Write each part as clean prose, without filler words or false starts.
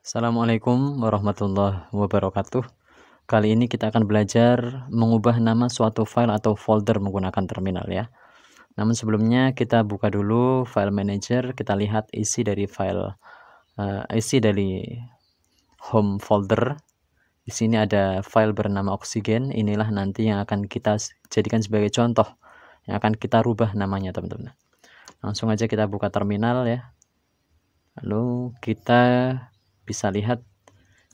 Assalamualaikum warahmatullahi wabarakatuh. Kali ini kita akan belajar mengubah nama suatu file atau folder menggunakan terminal ya. Namun sebelumnya kita buka dulu file manager, kita lihat isi dari home folder. Di sini ada file bernama oksigen. Inilah nanti yang akan kita jadikan sebagai contoh yang akan kita rubah namanya, teman-teman. Langsung aja kita buka terminal ya. Lalu kita bisa lihat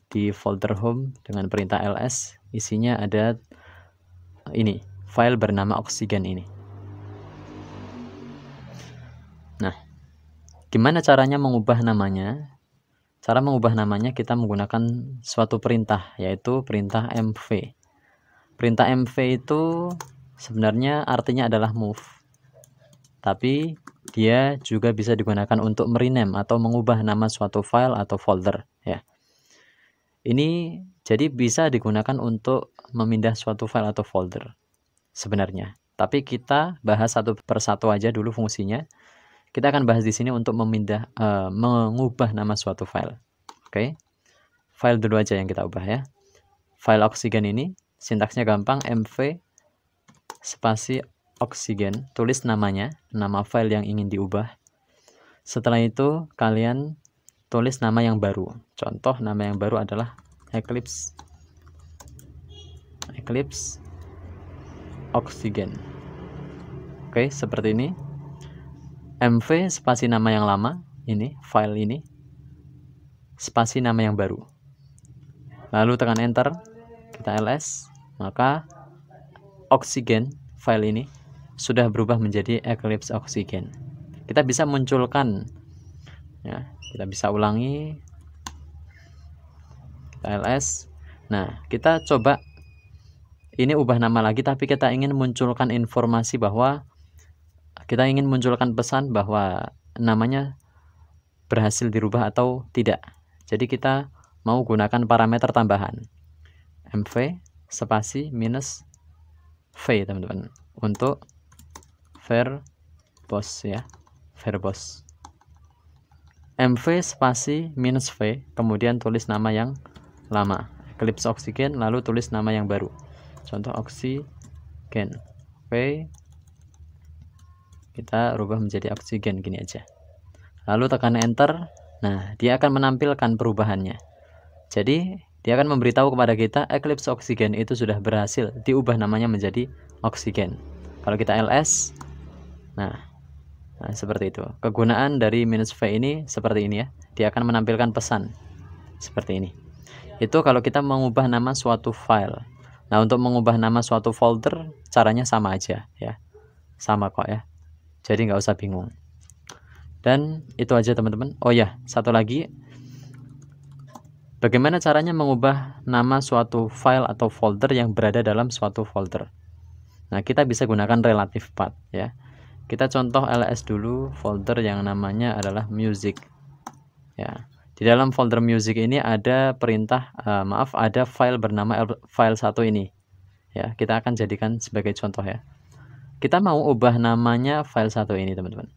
di folder home dengan perintah ls, isinya ada ini, file bernama oksigen ini. Nah, gimana caranya mengubah namanya? Cara mengubah namanya kita menggunakan suatu perintah, yaitu perintah mv. Perintah mv itu sebenarnya artinya adalah move, tapi dia juga bisa digunakan untuk merename atau mengubah nama suatu file atau folder ya. Ini jadi bisa digunakan untuk memindah suatu file atau folder sebenarnya. Tapi kita bahas satu persatu aja dulu fungsinya. Kita akan bahas di sini untuk mengubah nama suatu file. Oke. File dulu aja yang kita ubah ya. File oksigen ini sintaksnya gampang, mv spasi oksigen, tulis namanya, nama file yang ingin diubah. Setelah itu kalian tulis nama yang baru. Contoh nama yang baru adalah Eclipse oksigen. Oke, seperti ini. mv spasi nama yang lama, ini file ini, spasi nama yang baru. Lalu tekan enter, kita ls, maka oksigen file ini sudah berubah menjadi Eclipse oksigen. Kita bisa munculkan ya, kita bisa ulangi, kita ls. Nah, kita coba ini ubah nama lagi, tapi kita ingin munculkan informasi bahwa kita ingin munculkan pesan bahwa namanya berhasil dirubah atau tidak. Jadi kita mau gunakan parameter tambahan mv spasi minus v, teman-teman, untuk verbos ya, verbos. mv spasi minus v, kemudian tulis nama yang lama, Eclipse oksigen, lalu tulis nama yang baru, contoh oksigen. Oke, kita rubah menjadi oksigen gini aja, lalu tekan enter. Nah, dia akan menampilkan perubahannya. Jadi dia akan memberitahu kepada kita Eclipse oksigen itu sudah berhasil diubah namanya menjadi oksigen. Kalau kita ls, nah seperti itu. Kegunaan dari minus v ini seperti ini ya. Dia akan menampilkan pesan seperti ini. Itu kalau kita mengubah nama suatu file. Nah, untuk mengubah nama suatu folder caranya sama aja ya. Sama kok ya. Jadi nggak usah bingung. Dan itu aja, teman-teman. Oh ya, satu lagi. Bagaimana caranya mengubah nama suatu file atau folder yang berada dalam suatu folder? Nah, kita bisa gunakan relative path ya. Kita contoh ls dulu folder yang namanya adalah music. Ya. Di dalam folder music ini ada perintah ada file bernama file 1 ini. Ya, kita akan jadikan sebagai contoh ya. Kita mau ubah namanya file 1 ini, teman-teman.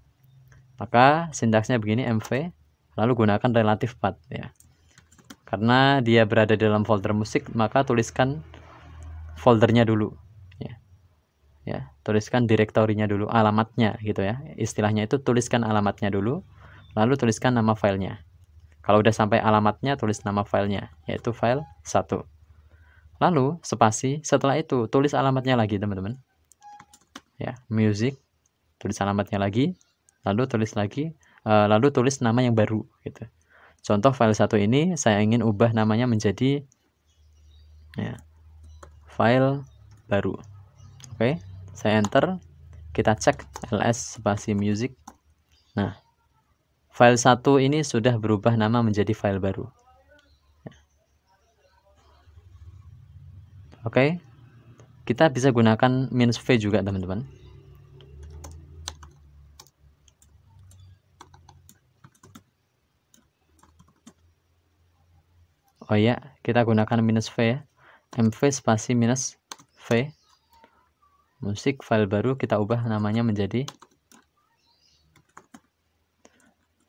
Maka sintaksnya begini, mv lalu gunakan relative path ya. Karena dia berada dalam folder musik, maka tuliskan foldernya dulu ya, tuliskan direktorinya dulu, alamatnya gitu ya, istilahnya itu tuliskan alamatnya dulu, lalu tuliskan nama filenya. Kalau udah sampai alamatnya, tulis nama filenya, yaitu file 1, lalu spasi, setelah itu tulis alamatnya lagi, teman-teman ya, music, tulis alamatnya lagi, lalu tulis nama yang baru gitu. Contoh file 1 ini saya ingin ubah namanya menjadi ya, file baru. Oke, saya enter, kita cek ls spasi music. Nah, file 1 ini sudah berubah nama menjadi file baru. Oke, kita bisa gunakan minus v juga, teman-teman. Oh ya, kita gunakan minus v ya. mv spasi minus v, musik file baru, kita ubah namanya menjadi,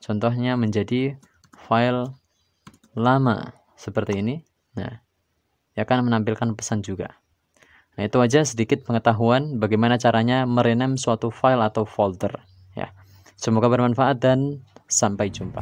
contohnya menjadi file lama seperti ini. Nah, ya akan menampilkan pesan juga. Nah, itu aja sedikit pengetahuan bagaimana caranya merename suatu file atau folder ya. Semoga bermanfaat dan sampai jumpa.